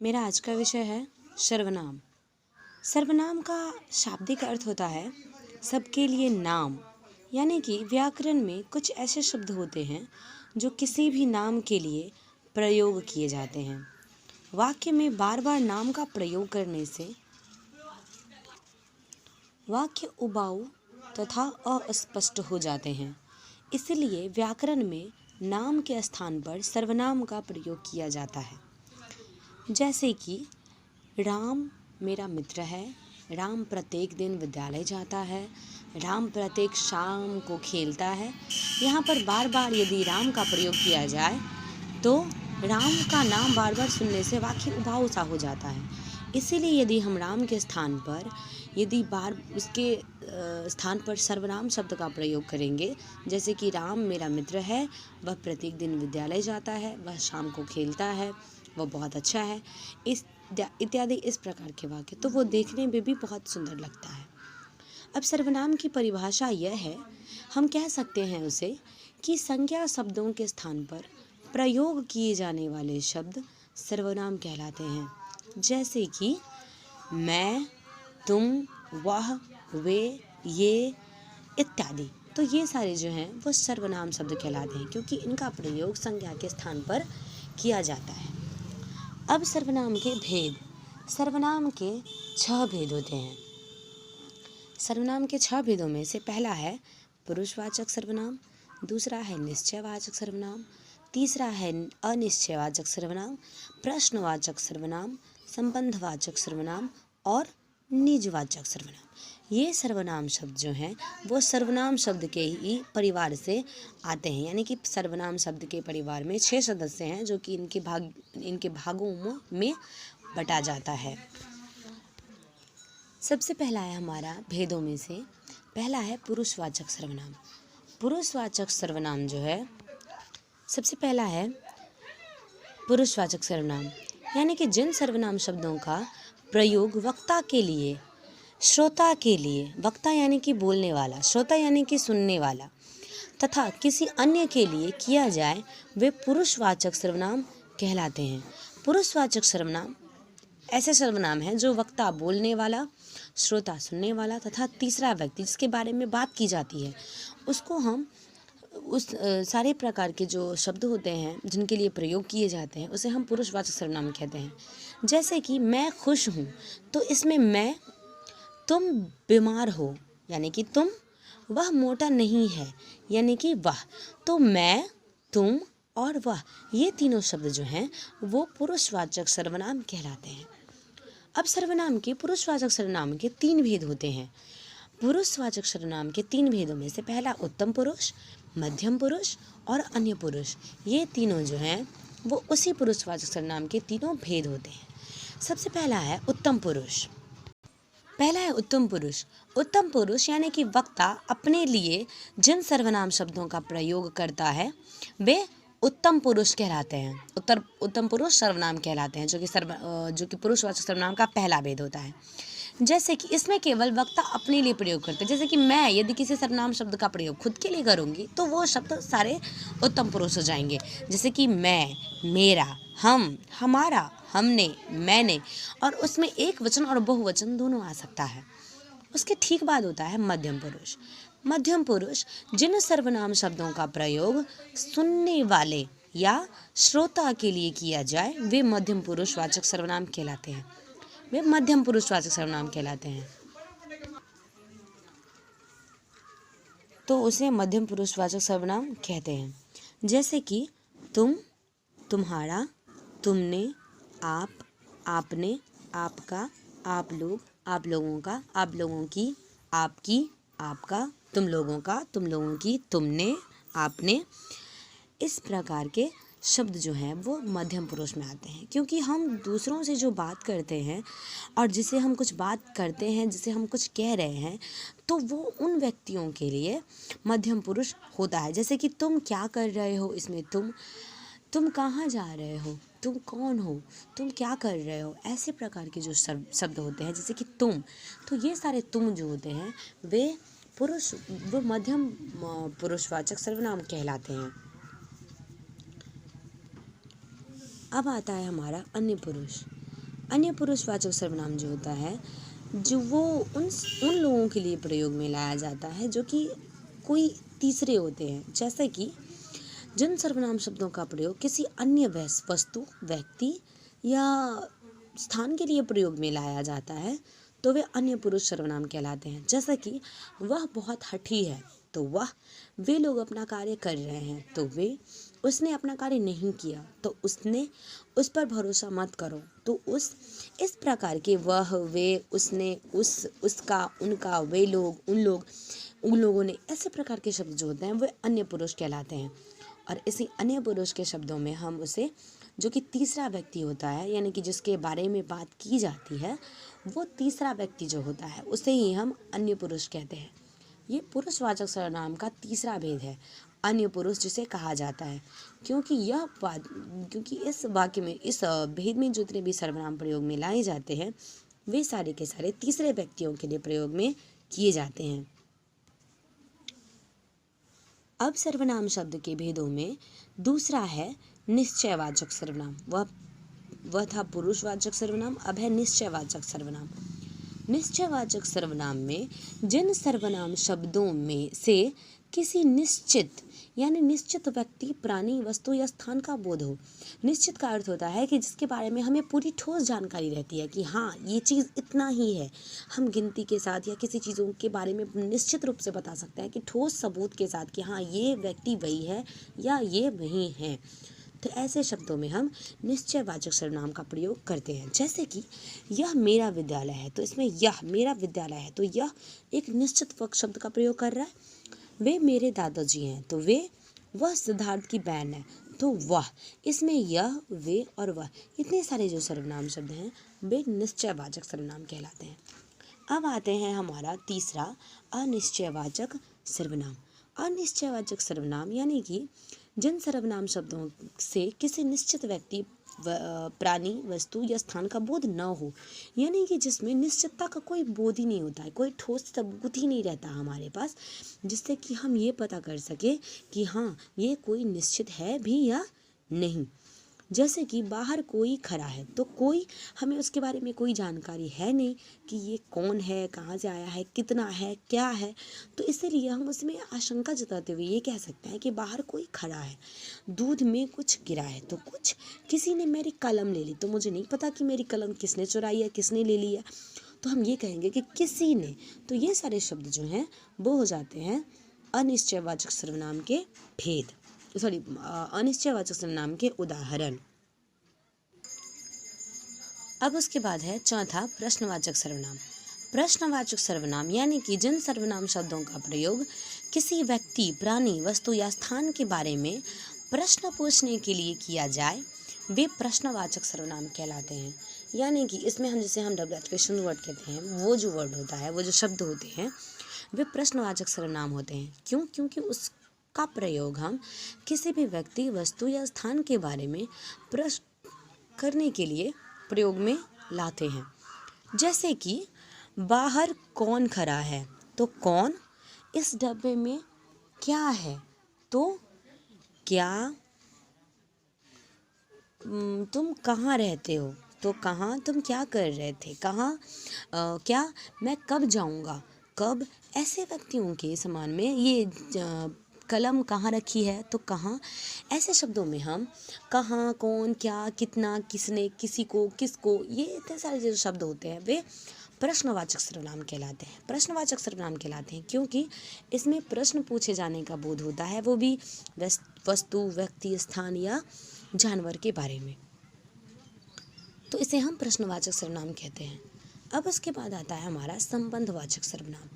मेरा आज का विषय है सर्वनाम। सर्वनाम का शाब्दिक अर्थ होता है सबके लिए नाम, यानी कि व्याकरण में कुछ ऐसे शब्द होते हैं जो किसी भी नाम के लिए प्रयोग किए जाते हैं। वाक्य में बार बार नाम का प्रयोग करने से वाक्य उबाऊ तथा अस्पष्ट हो जाते हैं। इसलिए व्याकरण में नाम के स्थान पर सर्वनाम का प्रयोग किया जाता है। जैसे कि राम मेरा मित्र है, राम प्रत्येक दिन विद्यालय जाता है, राम प्रत्येक शाम को खेलता है। यहाँ पर बार बार यदि राम का प्रयोग किया जाए तो राम का नाम बार बार सुनने से वाक्य उबाऊ सा हो जाता है। इसीलिए यदि हम राम के स्थान पर यदि बार उसके स्थान पर सर्वनाम शब्द का प्रयोग करेंगे, जैसे कि राम मेरा मित्र है, वह प्रत्येक दिन विद्यालय जाता है, वह शाम को खेलता है, वह बहुत अच्छा है, इस इत्यादि इस प्रकार के वाक्य, तो वो देखने में भी बहुत सुंदर लगता है। अब सर्वनाम की परिभाषा यह है, हम कह सकते हैं उसे कि संज्ञा शब्दों के स्थान पर प्रयोग किए जाने वाले शब्द सर्वनाम कहलाते हैं। जैसे कि मैं, तुम, वह, वे, ये इत्यादि। तो ये सारे जो हैं वो सर्वनाम शब्द कहलाते हैं, क्योंकि इनका प्रयोग संज्ञा के स्थान पर किया जाता है। अब सर्वनाम के भेद। सर्वनाम के 6 भेद होते हैं। सर्वनाम के 6 भेदों में से पहला है पुरुषवाचक सर्वनाम, दूसरा है निश्चयवाचक सर्वनाम, तीसरा है अनिश्चयवाचक सर्वनाम, प्रश्नवाचक सर्वनाम, संबंधवाचक सर्वनाम और निजवाचक सर्वनाम। ये सर्वनाम शब्द जो हैं वो सर्वनाम शब्द के ही परिवार से आते हैं, यानी कि सर्वनाम शब्द के परिवार में 6 सदस्य हैं, जो कि इनके भागों में बटा जाता है। सबसे पहला है हमारा भेदों में से पहला है पुरुषवाचक सर्वनाम। पुरुषवाचक सर्वनाम जो है, सबसे पहला है पुरुषवाचक सर्वनाम, यानी कि जिन सर्वनाम शब्दों का प्रयोग वक्ता के लिए, श्रोता के लिए, वक्ता यानी कि बोलने वाला, श्रोता यानी कि सुनने वाला, तथा किसी अन्य के लिए किया जाए, वे पुरुषवाचक सर्वनाम कहलाते हैं। पुरुषवाचक सर्वनाम ऐसे सर्वनाम हैं जो वक्ता बोलने वाला, श्रोता सुनने वाला तथा तीसरा व्यक्ति जिसके बारे में बात की जाती है, उसको हम उस सारे प्रकार के जो शब्द होते हैं जिनके लिए प्रयोग किए जाते हैं उसे हम पुरुषवाचक सर्वनाम कहते हैं। जैसे कि मैं खुश हूँ, तो इसमें मैं, तुम बीमार हो यानी कि तुम, वह मोटा नहीं है यानी कि वह, तो मैं, तुम और वह, ये तीनों शब्द जो हैं वो पुरुषवाचक सर्वनाम कहलाते हैं। अब सर्वनाम के पुरुषवाचक सर्वनाम के 3 भेद होते हैं। पुरुषवाचक सर्वनाम के 3 भेदों में से पहला उत्तम पुरुष, मध्यम पुरुष और अन्य पुरुष। ये तीनों जो हैं वो उसी पुरुषवाचक सर्वनाम के तीनों भेद होते हैं। सबसे पहला है उत्तम पुरुष। पहला है उत्तम पुरुष। उत्तम पुरुष यानी कि वक्ता अपने लिए जिन सर्वनाम शब्दों का प्रयोग करता है वे उत्तम पुरुष कहलाते हैं। उत्तम पुरुष सर्वनाम कहलाते हैं, जो कि पुरुषवाचक सर्वनाम का पहला भेद होता है। जैसे कि इसमें केवल वक्ता अपने लिए प्रयोग करते हैं। जैसे कि मैं यदि किसी सर्वनाम शब्द का प्रयोग खुद के लिए करूँगी तो वो शब्द सारे उत्तम पुरुष हो जाएंगे। जैसे कि मैं, मेरा, हम, हमारा, हमने, मैंने, और उसमें एक वचन और बहुवचन दोनों आ सकता है। उसके ठीक बाद होता है मध्यम पुरुष। मध्यम पुरुष जिन सर्वनाम शब्दों का प्रयोग सुनने वाले या श्रोता के लिए किया जाए वे मध्यम पुरुषवाचक सर्वनाम कहलाते हैं। वे मध्यम पुरुषवाचक सर्वनाम कहलाते हैं, तो उसे मध्यम पुरुषवाचक सर्वनाम कहते हैं। जैसे कि तुम, तुम्हारा, तुमने, आप, आपने, आपका, आप लोग, आप लोगों का, आप लोगों की, आपकी, आपका, तुम लोगों का, तुम लोगों की, तुमने, आपने, इस प्रकार के शब्द जो हैं वो मध्यम पुरुष में आते हैं। क्योंकि हम दूसरों से जो बात करते हैं और जिसे हम कुछ बात करते हैं, जिसे हम कुछ कह रहे हैं, तो वो उन व्यक्तियों के लिए मध्यम पुरुष होता है। जैसे कि तुम क्या कर रहे हो, इसमें तुम कहाँ जा रहे हो, तुम कौन हो, तुम क्या कर रहे हो, ऐसे प्रकार के जो शब्द होते हैं, जैसे कि तुम, तो ये सारे तुम जो होते हैं वो मध्यम पुरुषवाचक सर्वनाम कहलाते हैं। अब आता है हमारा अन्य पुरुष। अन्य पुरुषवाचक सर्वनाम जो होता है, जो वो उन लोगों के लिए प्रयोग में लाया जाता है जो कि कोई तीसरे होते हैं। जैसे कि जिन सर्वनाम शब्दों का प्रयोग किसी अन्य वस्तु, व्यक्ति या स्थान के लिए प्रयोग में लाया जाता है तो वे अन्य पुरुष सर्वनाम कहलाते हैं। जैसे कि वह बहुत हठी है, तो वह, वे लोग अपना कार्य कर रहे हैं तो वे, उसने अपना कार्य नहीं किया तो उसने, उस पर भरोसा मत करो तो उस, इस प्रकार के वह, वे, उसने, उसका, उनका, वे लोग, उन लोग, उन लोगों ने, ऐसे प्रकार के शब्द जो होते हैं वे अन्य पुरुष कहलाते हैं। और इसी अन्य पुरुष के शब्दों में हम उसे, जो कि तीसरा व्यक्ति होता है, यानी कि जिसके बारे में बात की जाती है, वो तीसरा व्यक्ति जो होता है उसे ही हम अन्य पुरुष कहते हैं। ये पुरुषवाचक सर्वनाम का तीसरा भेद है, अन्य पुरुष जिसे कहा जाता है। क्योंकि इस वाक्य में, इस भेद में जितने भी सर्वनाम प्रयोग में लाए जाते हैं वे सारे के सारे तीसरे व्यक्तियों के लिए प्रयोग में किए जाते हैं। अब सर्वनाम शब्द के भेदों में दूसरा है निश्चयवाचक सर्वनाम। वह था पुरुषवाचक सर्वनाम, अब है निश्चयवाचक सर्वनाम। निश्चयवाचक सर्वनाम में जिन सर्वनाम शब्दों में से किसी निश्चित, यानी निश्चित व्यक्ति, प्राणी, वस्तु या स्थान का बोध हो। निश्चित का अर्थ होता है कि जिसके बारे में हमें पूरी ठोस जानकारी रहती है कि हाँ ये चीज़ इतना ही है। हम गिनती के साथ या किसी चीज़ों के बारे में निश्चित रूप से बता सकते हैं कि ठोस सबूत के साथ कि हाँ ये व्यक्ति वही है या ये वही है। तो ऐसे शब्दों में हम निश्चयवाचक सर्वनाम का प्रयोग करते हैं। जैसे कि यह मेरा विद्यालय है, तो इसमें यह मेरा विद्यालय है, तो यह एक निश्चित वक्त शब्द का प्रयोग कर रहा है। वे मेरे दादाजी हैं, तो वह सिद्धार्थ की बहन है, तो वह, इसमें यह, वे और वह, इतने सारे जो सर्वनाम शब्द हैं वे निश्चयवाचक सर्वनाम कहलाते हैं। अब आते हैं हमारा तीसरा अनिश्चयवाचक सर्वनाम। अनिश्चयवाचक सर्वनाम यानी कि जिन सर्वनाम शब्दों से किसी निश्चित व्यक्ति, प्राणी, वस्तु या स्थान का बोध न हो, यानी कि जिसमें निश्चितता का कोई बोध ही नहीं होता है, कोई ठोस सबूत ही नहीं रहता हमारे पास जिससे कि हम ये पता कर सके कि हाँ ये कोई निश्चित है भी या नहीं। जैसे कि बाहर कोई खड़ा है, तो कोई, हमें उसके बारे में कोई जानकारी है नहीं कि ये कौन है, कहाँ से आया है, कितना है, क्या है, तो इसीलिए हम उसमें आशंका जताते हुए ये कह सकते हैं कि बाहर कोई खड़ा है। दूध में कुछ गिरा है, तो कुछ, किसी ने मेरी कलम ले ली, तो मुझे नहीं पता कि मेरी कलम किसने चुराई है, किसने ले ली है, तो हम ये कहेंगे कि किसी ने। तो ये सारे शब्द जो हैं वो हो जाते हैं अनिश्चयवाचक सर्वनाम के भेद, अनिश्चयवाचक सर्वनाम के उदाहरण। अब उसके बाद है चौथा प्रश्नवाचक सर्वनाम। प्रश्नवाचक सर्वनाम यानी कि जिन सर्वनाम शब्दों का प्रयोग किसी व्यक्ति, प्राणी, वस्तु या स्थान के बारे में प्रश्न पूछने के लिए किया जाए वे प्रश्नवाचक सर्वनाम कहलाते हैं। यानी कि इसमें हम, जिसे हम क्वेश्चन वर्ड कहते हैं, वो जो वर्ड होता है, वो जो शब्द होते हैं वे प्रश्नवाचक सर्वनाम होते हैं। क्यों? क्योंकि उसका प्रयोग हम किसी भी व्यक्ति, वस्तु या स्थान के बारे में प्रश्न करने के लिए प्रयोग में लाते हैं। जैसे कि बाहर कौन खड़ा है, तो कौन, इस डब्बे में क्या है, तो क्या, तुम कहाँ रहते हो, तो कहाँ, तुम क्या कर रहे थे, कहाँ, क्या, मैं कब जाऊँगा, कब, ऐसे व्यक्तियों के समान में ये कलम कहाँ रखी है, तो कहाँ, ऐसे शब्दों में हम कहाँ, कौन, क्या, कितना, किसने, किसी को, किसको, ये इतने सारे जो शब्द होते हैं वे प्रश्नवाचक सर्वनाम कहलाते हैं। प्रश्नवाचक सर्वनाम कहलाते हैं क्योंकि इसमें प्रश्न पूछे जाने का बोध होता है, वो भी वस्तु, व्यक्ति, स्थान या जानवर के बारे में, तो इसे हम प्रश्नवाचक सर्वनाम कहते हैं। अब उसके बाद आता है हमारा संबंधवाचक सर्वनाम।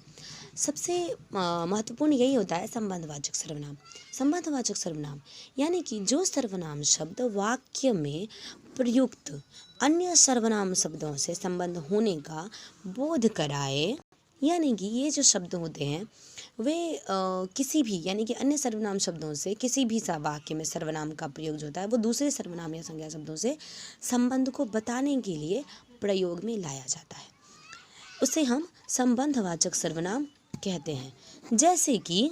सबसे महत्वपूर्ण यही होता है संबंधवाचक सर्वनाम। संबंधवाचक सर्वनाम यानी कि जो सर्वनाम शब्द वाक्य में प्रयुक्त अन्य सर्वनाम शब्दों से संबंध होने का बोध कराए, यानी कि ये जो शब्द होते हैं वे किसी भी, यानी कि अन्य सर्वनाम शब्दों से किसी भी वाक्य में सर्वनाम का प्रयोग जो होता है वो दूसरे सर्वनाम या संज्ञा शब्दों से संबंध को बताने के लिए प्रयोग में लाया जाता है, उसे हम संबंधवाचक सर्वनाम कहते हैं। जैसे कि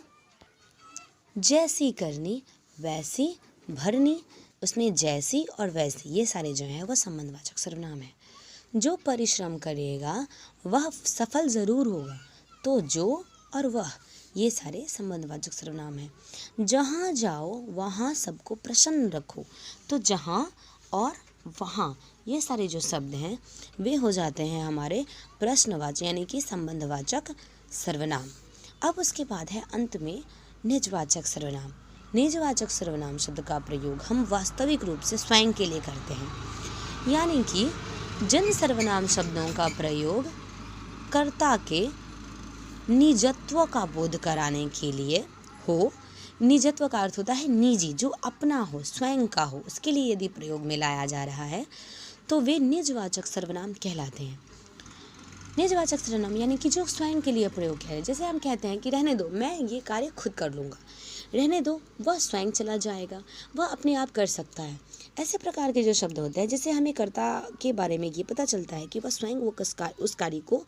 जैसी करनी, वैसी भरनी, उसमें जैसी और वैसी, ये सारे जो हैं वो संबंधवाचक सर्वनाम है। जो परिश्रम करेगा वह सफल ज़रूर होगा। तो जो और वह ये सारे संबंधवाचक सर्वनाम हैं। जहाँ जाओ वहाँ सबको प्रसन्न रखो। तो जहाँ और वहाँ ये सारे जो शब्द हैं वे हो जाते हैं हमारे प्रश्नवाचक यानी कि संबंधवाचक सर्वनाम। अब उसके बाद है अंत में निजवाचक सर्वनाम। निजवाचक सर्वनाम शब्द का प्रयोग हम वास्तविक रूप से स्वयं के लिए करते हैं, यानी कि जिन सर्वनाम शब्दों का प्रयोग कर्ता के निजत्व का बोध कराने के लिए हो। निजत्व का अर्थ होता है निजी, जो अपना हो, स्वयं का हो, उसके लिए यदि प्रयोग में लाया जा रहा है तो वे निजवाचक सर्वनाम कहलाते हैं। निजवाचक सर्वनाम यानी कि जो स्वयं के लिए प्रयोग है। जैसे हम कहते हैं कि रहने दो, मैं ये कार्य खुद कर लूँगा। रहने दो, वह स्वयं चला जाएगा, वह अपने आप कर सकता है। ऐसे प्रकार के जो शब्द होते हैं जिससे हमें कर्ता के बारे में ये पता चलता है कि वह स्वयं वो उस कार्य को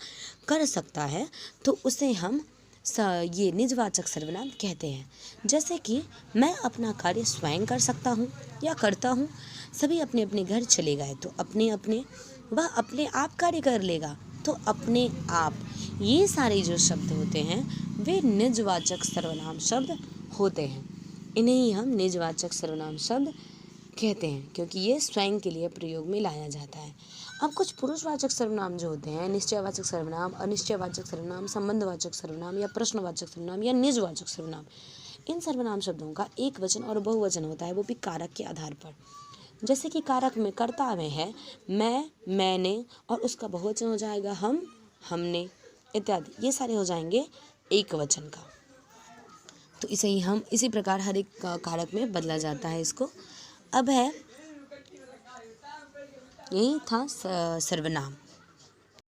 कर सकता है, तो उसे हम ये निजवाचक सर्वनाम कहते हैं। जैसे कि मैं अपना कार्य स्वयं कर सकता हूँ या करता हूँ। सभी अपने अपने घर चले गए तो वह अपने आप कार्य कर लेगा, तो अपने आप। ये सारे जो शब्द होते हैं वे निजवाचक सर्वनाम शब्द होते हैं। इन्हें ही हम निजवाचक सर्वनाम शब्द कहते हैं, क्योंकि ये स्वयं के लिए प्रयोग में लाया जाता है। अब कुछ पुरुषवाचक सर्वनाम जो होते हैं, निश्चयवाचक सर्वनाम, अनिश्चयवाचक सर्वनाम, संबंधवाचक सर्वनाम या प्रश्नवाचक सर्वनाम या निजवाचक सर्वनाम, इन सर्वनाम शब्दों का एक वचन और बहुवचन होता है, वो भी कारक के आधार पर। जैसे कि कारक में कर्ता में है मैं, मैंने, और उसका बहुवचन हो जाएगा हम, हमने इत्यादि। ये सारे हो जाएंगे एक वचन का। तो इसे ही हम इसी प्रकार हर एक कारक में बदला जाता है इसको। अब है, यही था सर्वनाम।